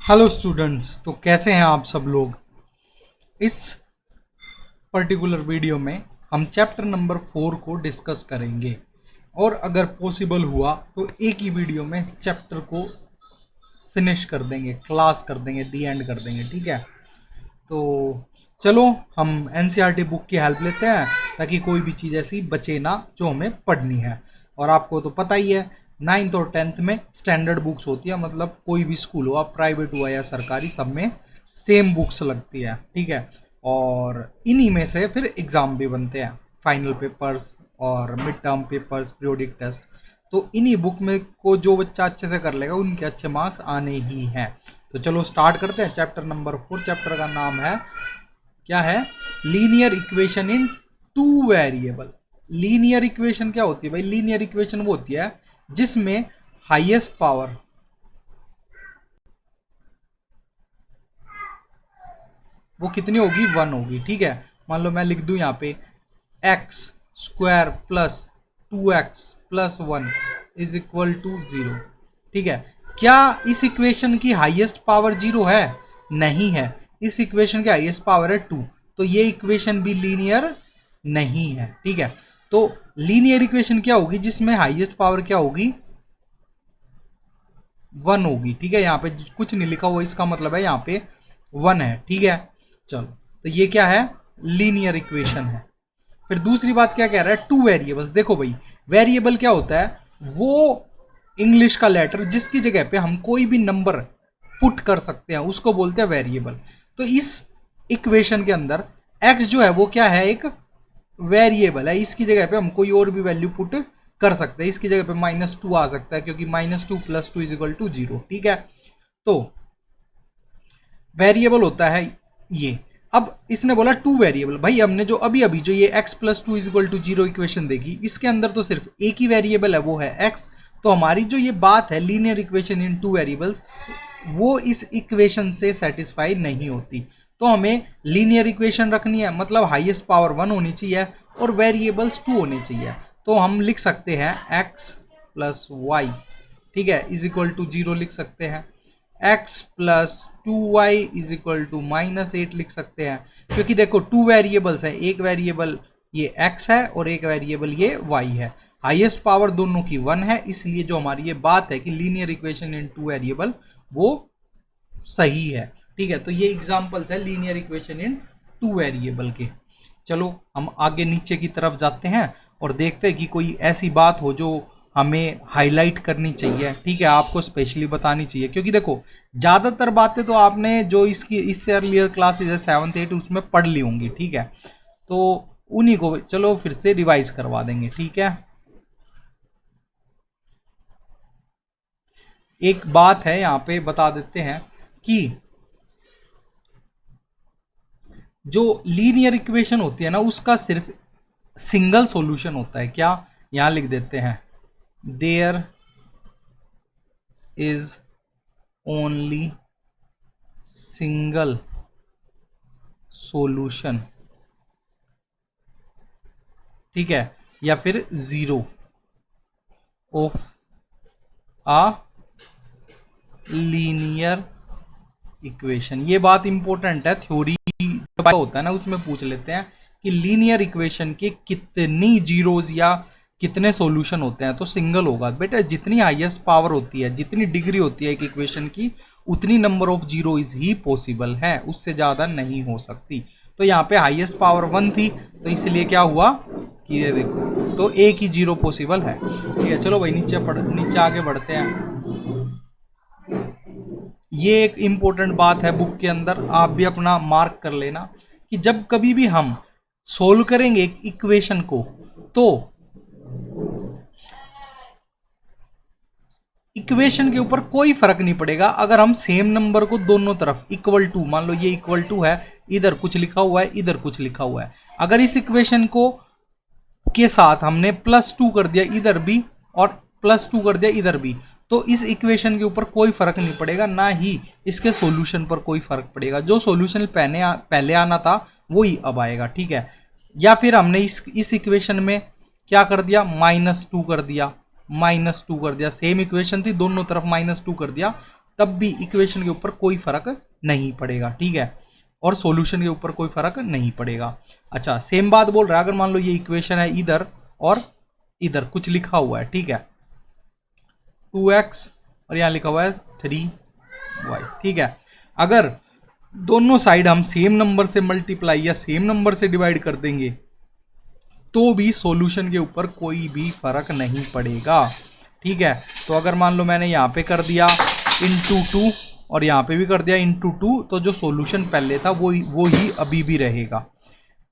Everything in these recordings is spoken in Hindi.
हेलो स्टूडेंट्स, तो कैसे हैं आप सब लोग। इस पर्टिकुलर वीडियो में हम चैप्टर नंबर 4 को डिस्कस करेंगे और अगर पॉसिबल हुआ तो एक ही वीडियो में चैप्टर को फिनिश कर देंगे, क्लास कर देंगे, दी एंड कर देंगे। ठीक है, तो चलो हम एनसीईआरटी बुक की हेल्प लेते हैं ताकि कोई भी चीज़ ऐसी बचे ना जो हमें पढ़नी है। और आपको तो पता ही है, 9th और 10th में स्टैंडर्ड बुक्स होती है, मतलब कोई भी स्कूल हुआ, प्राइवेट हुआ या सरकारी, सब में सेम बुक्स लगती है। ठीक है, और इन्हीं में से फिर एग्ज़ाम भी बनते हैं, फाइनल पेपर्स और mid term papers, periodic test. तो इन्हीं बुक में को जो बच्चा अच्छे से कर लेगा उनके अच्छे मार्क्स आने ही हैं। तो चलो स्टार्ट करते हैं। चैप्टर नंबर 4, चैप्टर का नाम है, क्या है, linear equation in two variable. Linear equation क्या होती है भाई? लीनियर इक्वेशन वो होती है जिसमें हाईएस्ट पावर वो कितनी होगी? 1 होगी। ठीक है, मान लो मैं लिख दूं यहाँ पे x square plus 2x plus 1 is equal to 0। ठीक है, क्या इस इक्वेशन की हाईएस्ट पावर 0 है? नहीं है। इस इक्वेशन की हाईएस्ट पावर है 2, तो ये इक्वेशन भी लीनियर नहीं है। ठीक है, तो लीनियर इक्वेशन क्या होगी जिसमें हाईएस्ट पावर क्या होगी? 1 होगी। ठीक है, यहाँ पे कुछ नहीं लिखा हुआ, इसका मतलब है यहाँ पे 1 है। ठीक है, चलो, तो ये क्या है? लीनियर इक्वेशन है। फिर दूसरी बात क्या कह रहा है? Two variables. देखो भाई, वेरिएबल क्या होता है? वो इंग्लिश का लेटर जिसकी जगह पे हम कोई भी नंबर पुट कर सकते हैं उसको बोलते हैं वेरिएबल। तो इस इक्वेशन के अंदर x जो है वो क्या है? एक वेरिएबल है। इसकी जगह पे हम कोई और भी वैल्यू पुट कर सकते हैं। इसकी जगह पे -2 आ सकता है क्योंकि -2 + 2 = 0। ठीक है, तो वेरिएबल होता है ये। अब इसने बोला टू वेरिएबल। भाई हमने जो अभी अभी जो ये x + 2 = 0 इक्वेशन देखी, इसके अंदर तो सिर्फ एक ही वेरिएबल है, वो है x। तो हमारी जो ये बात है linear equation in two variables, वो इस इक्वेशन से सेटिस्फाई नहीं होती। तो हमें लीनियर इक्वेशन रखनी है, मतलब हाईएस्ट पावर 1 होनी चाहिए और वेरिएबल्स 2 होने चाहिए। तो हम लिख सकते हैं x + y, ठीक है, = 0 लिख सकते हैं। x + 2y = -8 लिख सकते हैं, क्योंकि देखो टू वेरिएबल्स हैं, एक वेरिएबल ये x है और एक वेरिएबल ये y है। हाईएस्ट पावर दोनों की 1 है, इसलिए जो हमारी ये बात है कि linear equation in two variable वो सही है। ठीक है, तो ये एग्जांपल्स है linear equation in two variable के। चलो हम आगे नीचे की तरफ जाते हैं और देखते हैं कि कोई ऐसी बात हो जो हमें हाईलाइट करनी चाहिए। ठीक है, आपको स्पेशली बतानी चाहिए, क्योंकि देखो ज़्यादातर बातें तो आपने जो इसकी इससे अर्लियर क्लासेज है 7th 8th उसमें पढ़ ली होंगी। ठीक है, तो उन्हीं को चलो फिर से रिवाइज करवा देंगे। ठीक है, एक बात है यहाँ पे बता देते हैं कि जो लीनियर इक्वेशन होती है ना, उसका सिर्फ सिंगल सॉल्यूशन होता है। क्या? यहां लिख देते हैं, there is only single solution. ठीक है, या फिर zero of a linear equation. ये बात इंपॉर्टेंट है, थ्योरी होता है ना उसमें पूछ लेते हैं कि लीनियर इक्वेशन के कितनी जीरोज या कितने सॉल्यूशन होते हैं, तो सिंगल होगा बेटा। जितनी हाईएस्ट पावर होती है, जितनी डिग्री होती है एक इक्वेशन की, उतनी number of zero is he possible है, उससे ज़्यादा नहीं हो सकती। तो यहाँ पे हाईएस्ट पावर 1 थी, तो इसलिए क्या हुआ कि ये देखो, तो एक ही जीरो पॉसिबल है। ठीक है, चलो भाई नीचे आगे बढ़ते हैं। ये एक इंपॉर्टेंट बात है बुक के अंदर, आप भी अपना मार्क कर लेना कि जब कभी भी हम सोल्व करेंगे एक इक्वेशन को, तो इक्वेशन के ऊपर कोई फर्क नहीं पड़ेगा अगर हम सेम नंबर को दोनों तरफ =, मान लो ये =, है, इधर कुछ लिखा हुआ है, इधर कुछ लिखा हुआ है। अगर इस इक्वेशन को के साथ हमने +2 कर दिया इधर भी और +2 कर दिया इधर भी, तो इस इक्वेशन के ऊपर कोई फर्क नहीं पड़ेगा, ना ही इसके सॉल्यूशन पर कोई फर्क पड़ेगा। जो सॉल्यूशन पहले आना था वही अब आएगा। ठीक है, या फिर हमने इस इक्वेशन में क्या कर दिया? -2 कर दिया, -2 कर दिया। सेम इक्वेशन थी, दोनों तरफ -2 कर दिया, तब भी इक्वेशन के ऊपर कोई फर्क नहीं पड़ेगा, ठीक है, और सॉल्यूशन के ऊपर कोई फर्क नहीं पड़ेगा। अच्छा, सेम बात बोल रहा है, अगर मान लो ये इक्वेशन है इधर और इधर कुछ लिखा हुआ है, ठीक है, 2x और यहाँ लिखा हुआ है 3y, ठीक है, अगर दोनों साइड हम सेम नंबर से मल्टीप्लाई या सेम नंबर से डिवाइड कर देंगे तो भी सॉल्यूशन के ऊपर कोई भी फर्क नहीं पड़ेगा, ठीक है। तो अगर मान लो मैंने यहाँ पे कर दिया इंटू 2 और यहाँ पे भी कर दिया इंटू 2, तो जो सॉल्यूशन पहले था वो ही अभी भी रहेगा।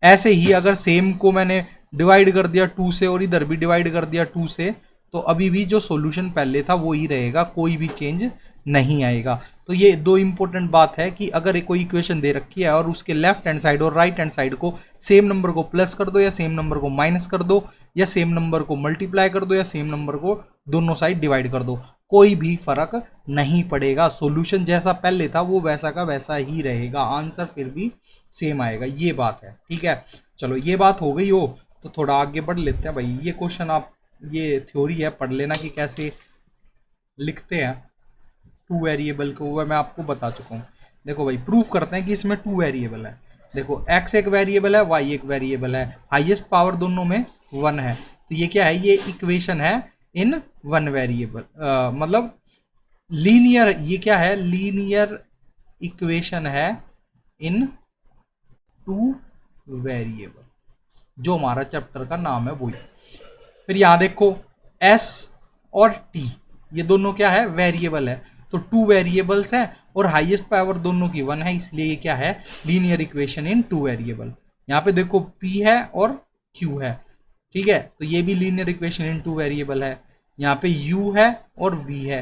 ऐसे ही अगर सेम को मैंने डिवाइड कर दिया 2 से और इधर भी डिवाइड कर दिया 2 से, तो अभी भी जो सॉल्यूशन पहले था वो ही रहेगा, कोई भी चेंज नहीं आएगा। तो ये दो इंपॉर्टेंट बात है कि अगर कोई इक्वेशन दे रखी है और उसके लेफ्ट हैंड साइड और राइट हैंड साइड को सेम नंबर को प्लस कर दो या सेम नंबर को माइनस कर दो या सेम नंबर को मल्टीप्लाई कर दो या सेम नंबर को दोनों साइड डिवाइड कर दो, कोई भी फर्क नहीं पड़ेगा। सॉल्यूशन जैसा पहले था वो वैसा का वैसा ही रहेगा, आंसर फिर भी सेम आएगा, ये बात है, ठीक है। चलो ये बात हो गई हो तो थोड़ा आगे बढ़ लेते हैं भाई। ये क्वेश्चन आप, ये थ्योरी है, पढ़ लेना कि कैसे लिखते हैं टू वेरिएबल को, वह मैं आपको बता चुका हूँ। देखो भाई, प्रूफ करते हैं कि इसमें टू वेरिएबल है। देखो x एक वेरिएबल है, y एक वेरिएबल है, हाईएस्ट पावर दोनों में 1 है, तो ये क्या है, ये इक्वेशन है इन वन वेरिएबल, मतलब लीनियर, ये क्या है, लीनियर इक्वेशन है इन टू वेरिएबल, जो हमारा चैप्टर का नाम है वही। फिर यहां देखो s और t ये दोनों क्या है, वेरिएबल है, तो टू वेरिएबल्स है और हाईएस्ट पावर दोनों की 1 है, इसलिए ये क्या है, linear equation in two variable. यहाँ पे देखो p है और q है, ठीक है, तो ये भी linear equation in two variable है। यहाँ पे u है और v है,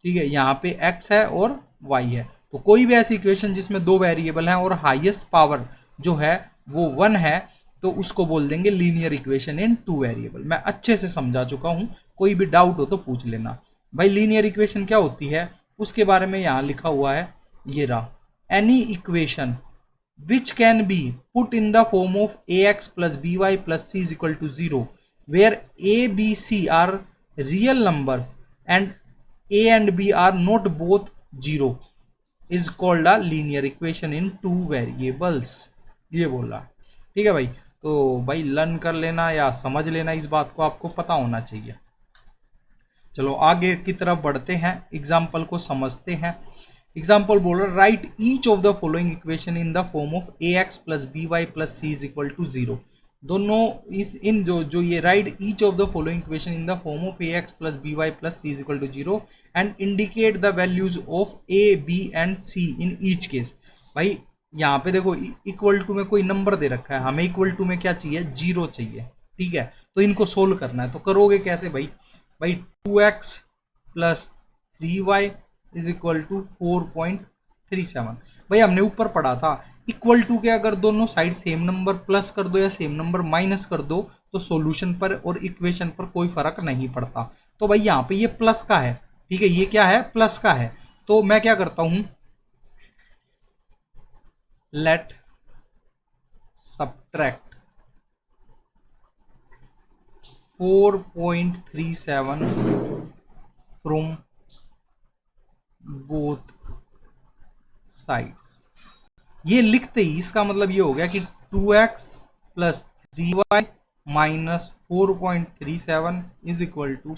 ठीक है, यहाँ पे x है और y है। तो कोई भी ऐसी इक्वेशन जिसमें दो वेरिएबल हैं और हाईएस्ट पावर जो है वो 1 है, तो उसको बोल देंगे linear equation in two variable. मैं अच्छे से समझा चुका हूं, कोई भी डाउट हो तो पूछ लेना। भाई लीनियर इक्वेशन क्या होती है उसके बारे में यहाँ लिखा हुआ है, ये रहा, any equation which can be put in the form of ax plus by plus c is equal to 0 where a b c are real numbers and a and b are not both 0 is called a linear equation in two variables, ये बोल रहा, ठीक है भाई। तो भाई लर्न कर लेना या समझ लेना, इस बात को आपको पता होना चाहिए। चलो आगे की तरफ बढ़ते हैं, एग्जाम्पल को समझते हैं। एग्जाम्पल बोल रहा, write each of the following equation in the form of ax plus by plus c is equal to 0। दोनों इस इन जो ये write each of the following equation in the form of ax plus by plus c is equal to 0 and indicate the values of a b and c in each case. भाई यहाँ पे देखो इक्वल टू में कोई नंबर दे रखा है, हमें इक्वल टू में क्या चाहिए, 0 चाहिए, ठीक है, तो इनको सोल्व करना है। तो करोगे कैसे भाई, भाई 2x plus 3y is equal to 4.37। भाई हमने ऊपर पढ़ा था इक्वल टू के अगर दोनों साइड सेम नंबर प्लस कर दो या सेम नंबर माइनस कर दो तो सॉल्यूशन पर और इक्वेशन पर कोई फर्क नहीं पड़ता। तो भाई यहाँ पे ये प्लस का है, ठीक है, ये क्या है, प्लस का है, तो मैं क्या करता हूं, let subtract 4.37 from both sides. ये लिखते ही इसका मतलब ये हो गया कि 2x plus 3y minus 4.37 is equal to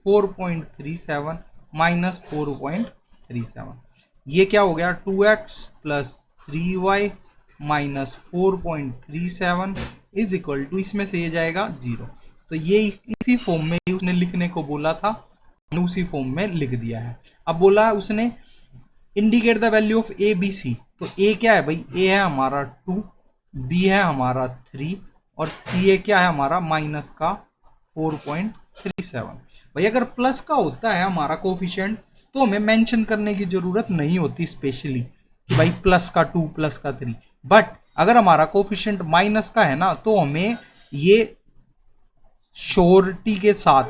4.37 minus 4.37। ये क्या हो गया, 2x plus 3y minus 4.37 is equal to, इसमें से ये जाएगा 0। तो ये इसी फॉर्म में उसने लिखने को बोला था, हमने उसी फॉर्म में लिख दिया है। अब बोला उसने indicate the value of a b c, तो ए क्या है भाई, ए है हमारा 2, बी है हमारा 3 और सी ए क्या है हमारा माइनस का 4.37। भाई अगर प्लस का होता है हमारा कोफिशिएंट तो हमें मेंशन करने की जरूरत नहीं होती स्पेशली कि भाई प्लस का 2 प्लस का 3, बट अगर हमारा कोफिशिएंट माइनस का है ना तो हमें ये श्योरिटी के साथ,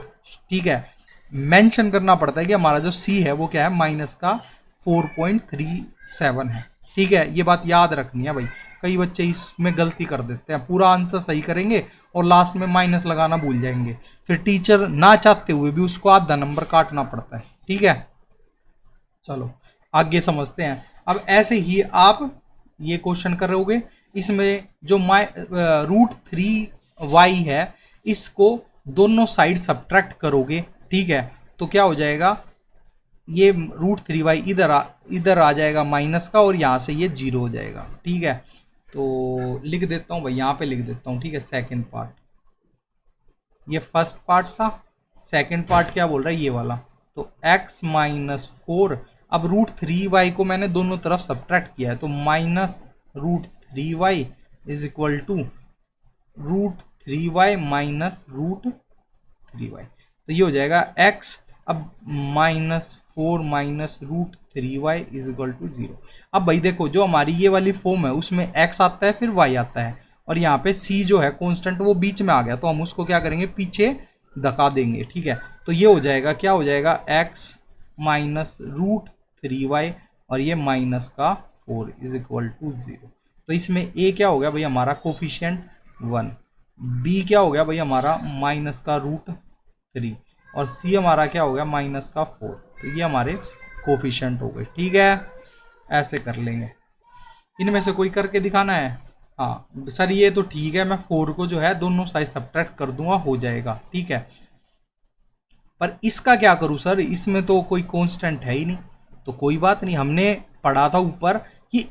ठीक है, मेंशन करना पड़ता है कि हमारा जो सी है वो क्या है, माइनस का 4.37 है, ठीक है, ये बात याद रखनी है भाई। कई बच्चे इसमें गलती कर देते हैं, पूरा आंसर सही करेंगे और लास्ट में माइनस लगाना भूल जाएंगे, फिर टीचर ना चाहते हुए भी उसको आधा नंबर काटना पड़ता है, ठीक है। चलो आगे समझते हैं। अब ऐसे ही आप ये क्वेश्चन करोगे, इसमें जो √3y है इसको दोनों साइड सब्ट्रैक्ट करोगे, ठीक है, तो क्या हो जाएगा, ये √3y इधर आ जाएगा माइनस का, और यहाँ से ये 0 हो जाएगा, ठीक है। तो लिख देता हूँ भाई, यहाँ पे लिख देता हूँ, ठीक है। सेकंड पार्ट, ये फर्स्ट पार्ट था। सेकंड पार्ट क्या बोल रहा है, ये वाला। तो x-4, अब √3y को मैंने दोनों तरफ सब्ट्रैक्ट किया है, तो -√3y is equal to √3y minus √3y, तो ये हो जाएगा x, अब -4 minus √3y is equal to 0। अब भाई देखो, जो हमारी ये वाली फॉर्म है उसमें x आता है फिर y आता है, और यहाँ पे c जो है कांस्टेंट वो बीच में आ गया, तो हम उसको क्या करेंगे, पीछे धका देंगे, ठीक है। तो ये हो जाएगा, क्या हो जाएगा, x माइनस √3y, और ये माइनस का 4 इज इक्वल टू 0। तो इसमें a क्या हो गया भाई हमारा, कोफिशिएंट 1, b क्या हो गया भाई हमारा, माइनस का √3, और c हमारा क्या हो गया, माइनस का 4। तो ये हमारे कोफिशिएंट हो गए, ठीक है। ऐसे कर लेंगे। इनमें से कोई करके दिखाना है? हाँ सर ये तो ठीक है, मैं 4 को जो है दोनों साइड सब्ट्रैक्ट कर दूंगा, हो जाएगा, ठीक है। पर इसका क्या करूं सर, इसमें तो कोई कांस्टेंट है ही नहीं। तो कोई बात नहीं, हमने पढ़ा था ऊपर कि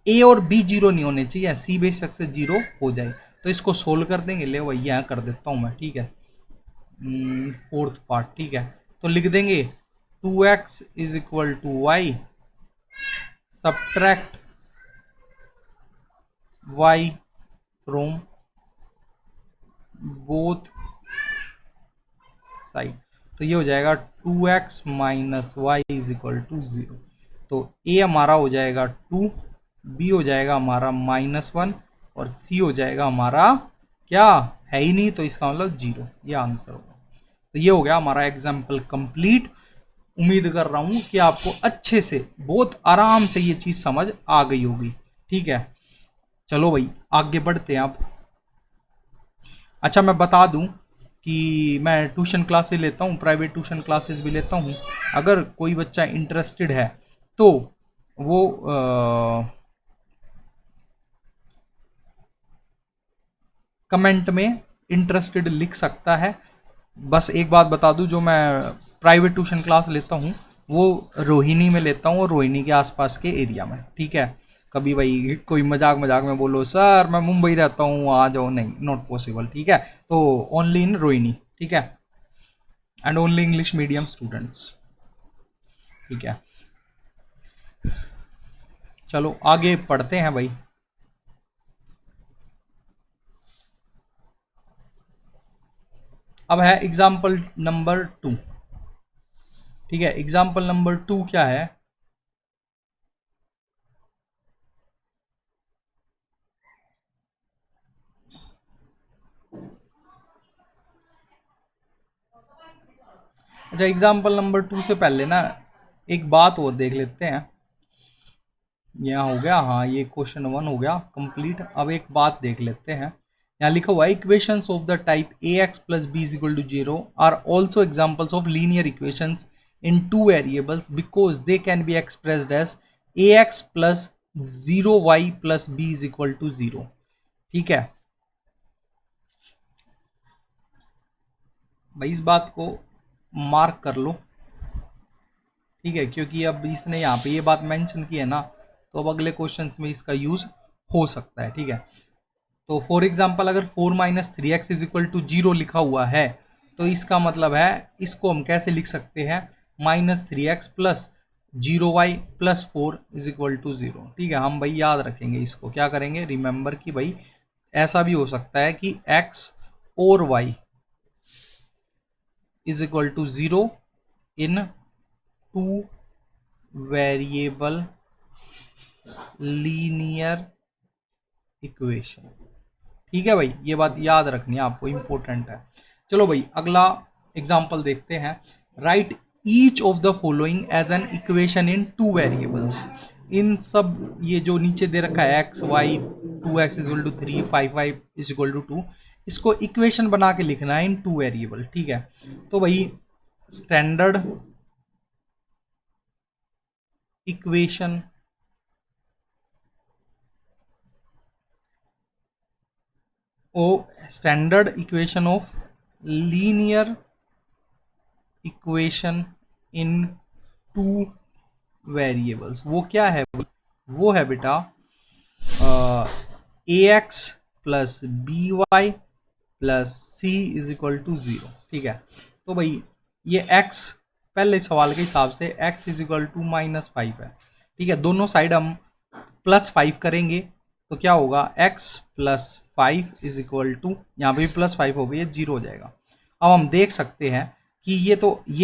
a और b 0 नहीं होने चाहिए, c बेशक से 0 हो जाए। तो इसको सोल्व कर देंगे, ले वही यहाँ कर देता हूँ मैं, ठीक है। फोर्थ पार्ट, ठीक है। तो लिख देंगे 2x is equal to y, subtract y from both side, तो ये हो जाएगा 2x minus y is equal to 0। तो a हमारा हो जाएगा 2, b हो जाएगा हमारा -1, और c हो जाएगा हमारा, क्या है ही नहीं, तो इसका मतलब 0, ये आंसर होगा। तो ये हो गया हमारा एग्जाम्पल कंप्लीट। उम्मीद कर रहा हूं कि आपको अच्छे से, बहुत आराम से ये चीज समझ आ गई होगी, ठीक है। चलो भाई आगे बढ़ते हैं अब। अच्छा मैं बता दूं कि मैं ट्यूशन क्लासेस लेता हूँ, प्राइवेट ट्यूशन क्लासेस भी लेता हूँ। अगर कोई बच्चा इंटरेस्टेड है तो वो कमेंट में इंटरेस्टेड लिख सकता है। बस एक बात बता दूं, जो मैं प्राइवेट ट्यूशन क्लास लेता हूँ वो रोहिणी में लेता हूँ, और रोहिणी के आसपास के एरिया में, ठीक है। कभी भाई कोई मजाक मजाक में बोलो सर मैं मुंबई रहता हूँ आ जाओ, नहीं, नॉट पॉसिबल, ठीक है। तो ओनली इन रोहिणी, ठीक है, and only English medium students, ठीक है। चलो आगे पढ़ते हैं भाई। अब है एग्जाम्पल नंबर 2, ठीक है। एग्जाम्पल नंबर 2 क्या है, अच्छा एग्जाम्पल नंबर 2 से पहले ना एक बात और देख लेते हैं। यहाँ हो गया, हाँ ये क्वेश्चन 1 हो गया कंप्लीट। अब एक बात देख लेते हैं, यहाँ लिखा हुआ है equations of the type ax plus b is equal to 0 are also examples of linear equations in 2 variables because they can be expressed as ax plus 0y plus b is equal to 0, ठीक है भाई। इस बात को मार्क कर लो, ठीक है, क्योंकि अब इसने यहाँ पे ये बात मेंशन की है ना, तो अब अगले क्वेश्चंस में इसका यूज हो सकता है, ठीक है। तो फॉर एग्जाम्पल अगर 4 minus 3x is equal to 0 लिखा हुआ है, तो इसका मतलब है इसको हम कैसे लिख सकते हैं, -3x plus 0y plus 4 is equal to 0, ठीक है। हम भाई याद रखेंगे इसको, क्या करेंगे, रिमेंबर कि भाई ऐसा भी हो सकता है कि x और y is equal to 0 in 2 variable linear equation, ठीक है भाई। ये बात याद रखनी है आपको, इंपॉर्टेंट है। चलो भाई अगला एग्जांपल देखते हैं। Write each of the following as an equation in 2 variables. इन सब ये जो नीचे दे रखा है x y 2x is equal to 3 5y is equal to 2, इसको इक्वेशन बना के लिखना है इन 2 वेरिएबल, ठीक है। तो भाई standard equation standard equation of linear equation in two variables. वो क्या है? वो है बेटा a x plus b y plus c is equal to 0। ठीक है, तो भाई ये x पहले सवाल के हिसाब से x इज इक्वल टू -5 है। ठीक है, दोनों साइड हम +5 करेंगे तो क्या होगा, x plus 5 is equal to, यहाँ पे भी +5 हो गई है, 0 हो जाएगा। अब हम देख सकते हैं कि ये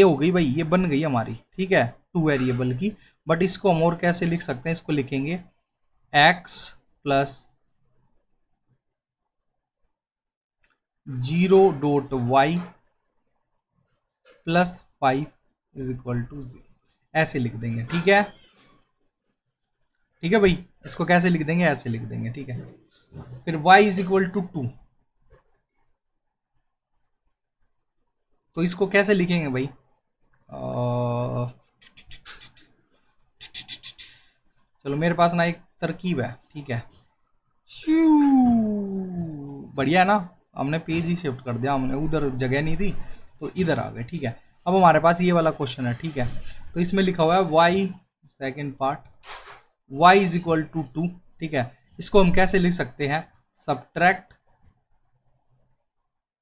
हो गई भाई, ये बन गई हमारी, ठीक है, 2 वेरिएबल की। बट इसको हम और कैसे लिख सकते हैं? इसको लिखेंगे x plus 0.y plus 5 is equal to 0, ऐसे लिख देंगे। ठीक है, ठीक है भाई, इसको कैसे लिख देंगे? ऐसे लिख देंगे। ठीक है, फिर y इज इक्वल टू 2, तो इसको कैसे लिखेंगे भाई? चलो मेरे पास ना एक तरकीब है। ठीक है, बढ़िया है ना, हमने पेज ही शिफ्ट कर दिया, हमने उधर जगह नहीं थी तो इधर आ गए। ठीक है, अब हमारे पास ये वाला क्वेश्चन है। ठीक है, तो इसमें लिखा हुआ है y, second part, y is equal to 2। ठीक है, इसको हम कैसे लिख सकते हैं? सब्ट्रैक्ट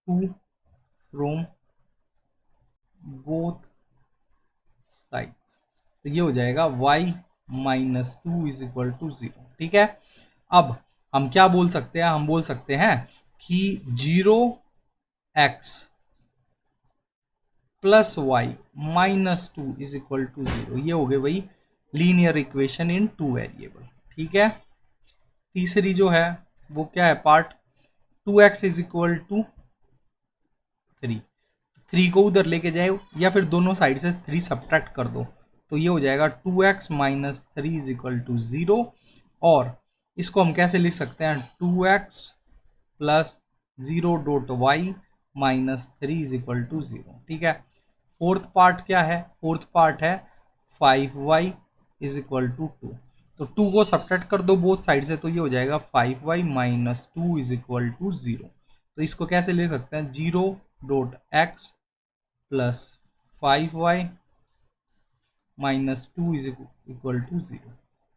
2 फ्रॉम बोथ साइड्स, तो ये हो जाएगा y minus 2 is equal to 0। ठीक है, अब हम क्या बोल सकते हैं? हम बोल सकते हैं कि 0x plus y minus 2 is equal to 0, ये हो गए भाई लीनियर इक्वेशन इन 2 वेरिएबल। ठीक है, तीसरी जो है वो क्या है? Part 2x is equal to 3 को उधर लेके जाए या फिर दोनों साइड से 3 सब्ट्रैक्ट कर दो, तो ये हो जाएगा 2x minus 3 is equal to 0। और इसको हम कैसे लिख सकते हैं? 2x plus 0.y minus 3 is equal to 0। ठीक है, फोर्थ पार्ट क्या है? फोर्थ पार्ट है 5y इज इक्वल टू 2, तो 2 को सब्ट्रैक्ट कर दो बोथ साइड से, तो ये हो जाएगा 5y minus 2 is equal to 0। तो इसको कैसे ले सकते हैं? 0.x plus 5y minus 2 is equal to 0।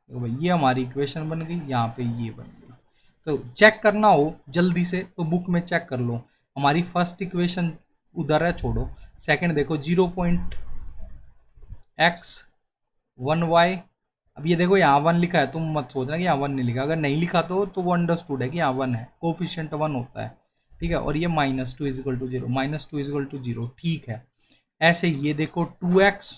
तो भाई ये हमारी इक्वेशन बन गई, यहाँ पे ये बन गई। तो चेक करना हो जल्दी से तो बुक में चेक कर लो, हमारी फर्स्ट इक्वेशन उधर है, छोड़ो। सेकंड देखो 0.x1y, अब ये देखो यहाँ 1 लिखा है, तुम मत सोचना कि यहाँ 1 नहीं लिखा, अगर नहीं लिखा तो वो अंडरस्टूड है कि यहाँ 1 है, कोफिशिएंट 1 होता है। ठीक है, और ये minus 2 is equal to 0, minus 2 is equal to 0। ठीक है, ऐसे ही ये देखो 2x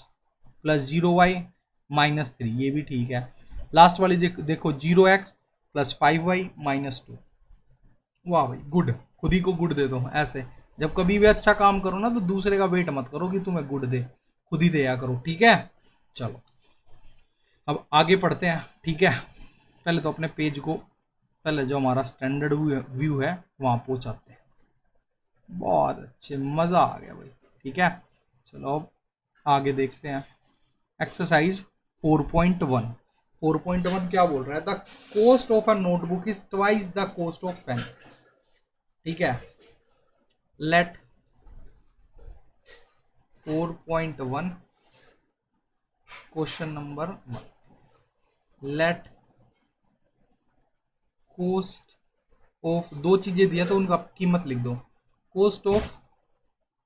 प्लस 0y माइनस 3, ये भी ठीक है। लास्ट वाली देखो 0x प्लस 5y माइनस 2। वाह भाई, गुड, खुद ही को गुड दे दो। ऐसे जब कभी भी अच्छा काम करो ना तो दूसरे का वेट मत करो कि तुम्हें गुड दे, खुद ही दिया करो। ठीक है, चलो अब आगे पढ़ते हैं। ठीक है, पहले तो अपने पेज को, पहले जो हमारा स्टैंडर्ड व्यू है वहां पहुंचाते हैं। बहुत अच्छे, मजा आ गया भाई। ठीक है, चलो अब आगे देखते हैं। एक्सरसाइज 4.1। 4.1 क्या बोल रहा है? The cost of a notebook is twice the cost of pen. ठीक है, let 4.1 question number 1, let cost of, दो चीजें दिया तो उनका कीमत लिख दो। Cost of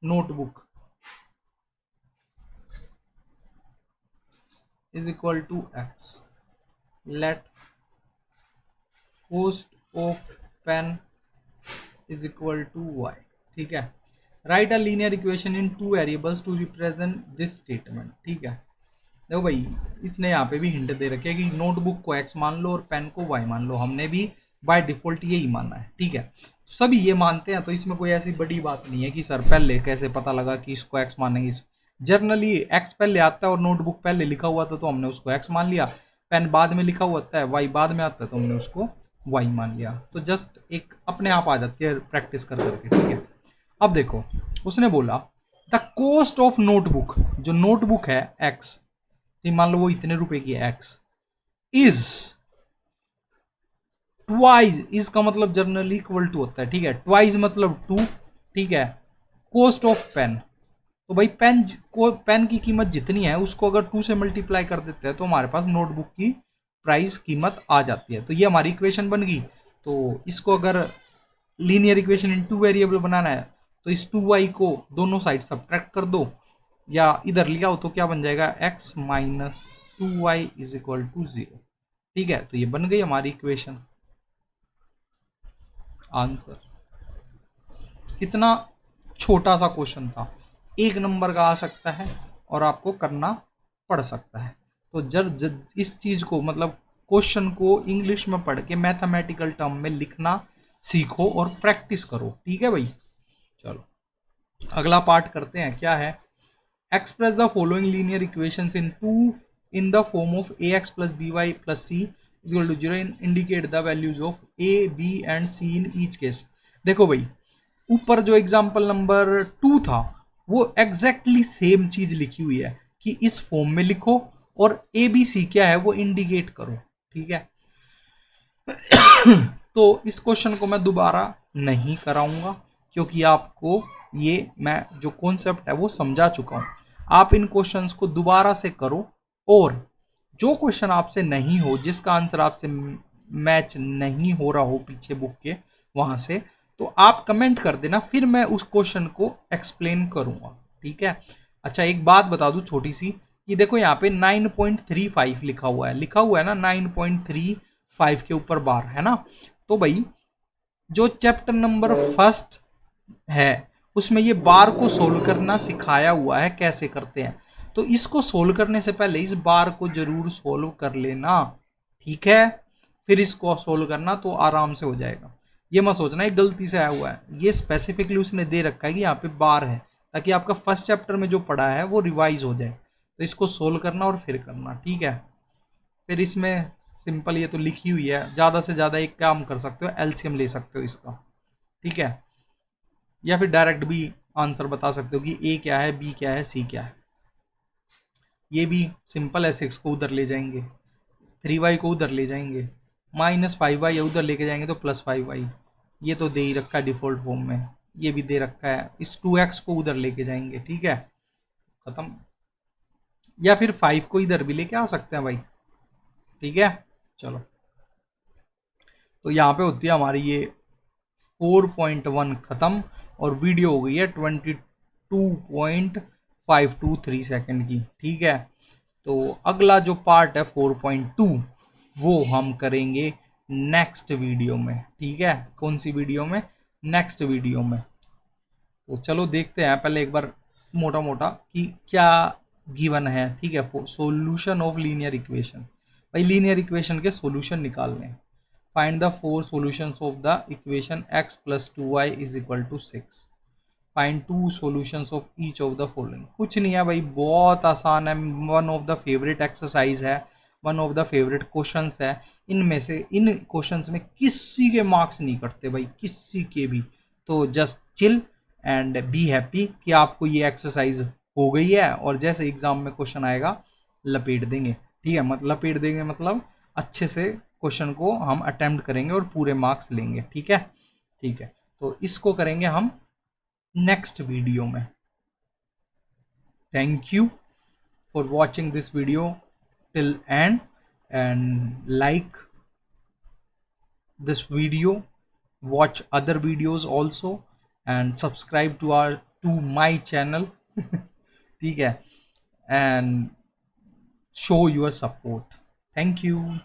notebook is equal to x, let cost of pen is equal to y। ठीक है, write a linear equation in 2 variables to represent this statement. ठीक है, देखो भाई इसने यहाँ पे भी हिंट दे रखे है कि नोटबुक को x मान लो और पेन को y मान लो, हमने भी बाय डिफॉल्ट यही मानना है। ठीक है, सभी ये मानते हैं तो इसमें कोई ऐसी बड़ी बात नहीं है कि सर पहले कैसे पता लगा कि इसको x मानेंगे। जनरली x पहले आता है और नोटबुक पहले लिखा हुआ था तो हमने उसको x मान लिया, पेन बाद में लिखा हुआ था, y बाद में आता है तो हमने उसको y मान लिया। तो जस्ट एक अपने आप आ जाती है प्रैक्टिस कर करके। ठीक है, अब देखो उसने बोला द कॉस्ट ऑफ नोटबुक, जो नोटबुक है x, ठीक, मान लो वो इतने रुपए की है एक्स, इज ट्वाइस, इज का मतलब जनरली इक्वल टू होता है, ठीक है, ट्वाइस मतलब टू, ठीक है, कॉस्ट ऑफ पेन। तो भाई पेन की कीमत जितनी है उसको अगर टू से मल्टीप्लाई कर देते हैं तो हमारे पास नोटबुक की प्राइस कीमत आ जाती है। तो ये हमारी इक्वेशन बन गई। तो इसको अगर linear equation in two variable बनाना है तो इस 2y को दोनों साइड सब्ट्रैक्ट कर दो या इधर लिया हो तो क्या बन जाएगा, x minus 2y is equal to 0। ठीक है, तो ये बन गई हमारी इक्वेशन। आंसर कितना छोटा सा क्वेश्चन था, 1 नंबर का आ सकता है और आपको करना पड़ सकता है। तो जब इस चीज को मतलब क्वेश्चन को इंग्लिश में पढ़ के मैथमेटिकल टर्म में लिखना सीखो और प्रैक्टिस करो। ठीक है भाई, चलो अगला पार्ट करते हैं। क्या है, express the following linear equations in the form of ax plus by plus c is equal to 0 and indicate the values of a b and c in each case। देखो भाई, ऊपर जो एग्जाम्पल नंबर 2 था वो एग्जैक्टली सेम चीज लिखी हुई है कि इस फॉर्म में लिखो और ए बी सी क्या है वो इंडिकेट करो। ठीक है तो इस क्वेश्चन को मैं दोबारा नहीं कराऊंगा क्योंकि आपको ये मैं जो कॉन्सेप्ट है वो समझा चुका हूं। आप इन क्वेश्चंस को दोबारा से करो और जो क्वेश्चन आपसे नहीं हो, जिसका आंसर आपसे मैच नहीं हो रहा हो पीछे बुक के वहां से, तो आप कमेंट कर देना, फिर मैं उस क्वेश्चन को एक्सप्लेन करूंगा। ठीक है, अच्छा एक बात बता दूं छोटी सी, कि देखो यहाँ पे 9.35 लिखा हुआ है ना, 9.35 के ऊपर बार है ना। तो भाई जो चैप्टर नंबर फर्स्ट है उसमें ये बार को सोल्व करना सिखाया हुआ है, कैसे करते हैं। तो इसको सोल्व करने से पहले इस बार को जरूर सोल्व कर लेना। ठीक है, फिर इसको सोल्व करना तो आराम से हो जाएगा। ये मत सोचना ये गलती से आया हुआ है, ये स्पेसिफिकली उसने दे रखा है कि यहाँ पे बार है ताकि आपका फर्स्ट चैप्टर में जो पढ़ा है वो रिवाइज हो जाए। तो इसको सोल्व करना और फिर करना। ठीक है, फिर इसमें सिंपल ये तो लिखी हुई है, ज़्यादा से ज़्यादा एक काम कर सकते हो, एलसीएम ले सकते हो इसका। ठीक है, या फिर डायरेक्ट भी आंसर बता सकते हो कि ए क्या है, बी क्या है, सी क्या है। ये भी सिंपल है, 6 को उधर ले जाएंगे, 3y को उधर ले जाएंगे, -5y उधर लेके जाएंगे तो +5y। ये तो दे ही रखा है डिफॉल्ट फॉर्म में, ये भी दे रखा है, इस 2x को उधर लेके जाएंगे। ठीक है, खत्म। या फिर 5 को इधर भी लेके आ सकते हैं भाई। ठीक है, चलो तो यहाँ पे होती है हमारी ये 4.1 खत्म और वीडियो हो गई है 22.523 सेकंड की। ठीक है, तो अगला जो पार्ट है 4.2 वो हम करेंगे नेक्स्ट वीडियो में। ठीक है, कौन सी वीडियो में, नेक्स्ट वीडियो में। तो चलो देखते हैं पहले एक बार मोटा मोटा कि क्या गिवन है। ठीक है, सॉल्यूशन ऑफ लीनियर इक्वेशन, भाई लीनियर इक्वेशन के सॉल्यूशन निकालने हैं। Find the 4 solutions of the equation x + 2y = 6। Find 2 solutions of each of the following. कुछ नहीं है भाई, बहुत आसान है, one of the favourite exercise है, one of the favourite questions है। इनमें से इन क्वेश्चंस में किसी के मार्क्स नहीं कटते भाई, किसी के भी। तो just chill and be happy कि आपको ये एक्सरसाइज हो गई है और जैसे एग्जाम में क्वेश्चन आएगा लपेट देंगे। ठीक है, मतलब लपेट देंगे मतलब अच्छे से क्वेश्चन को हम अटेम्प्ट करेंगे और पूरे मार्क्स लेंगे। ठीक है, ठीक है, तो इसको करेंगे हम नेक्स्ट वीडियो में। Thank you for watching this video till and and like this video, watch other videos also and subscribe to my channel ठीक है, and show your support. Thank you.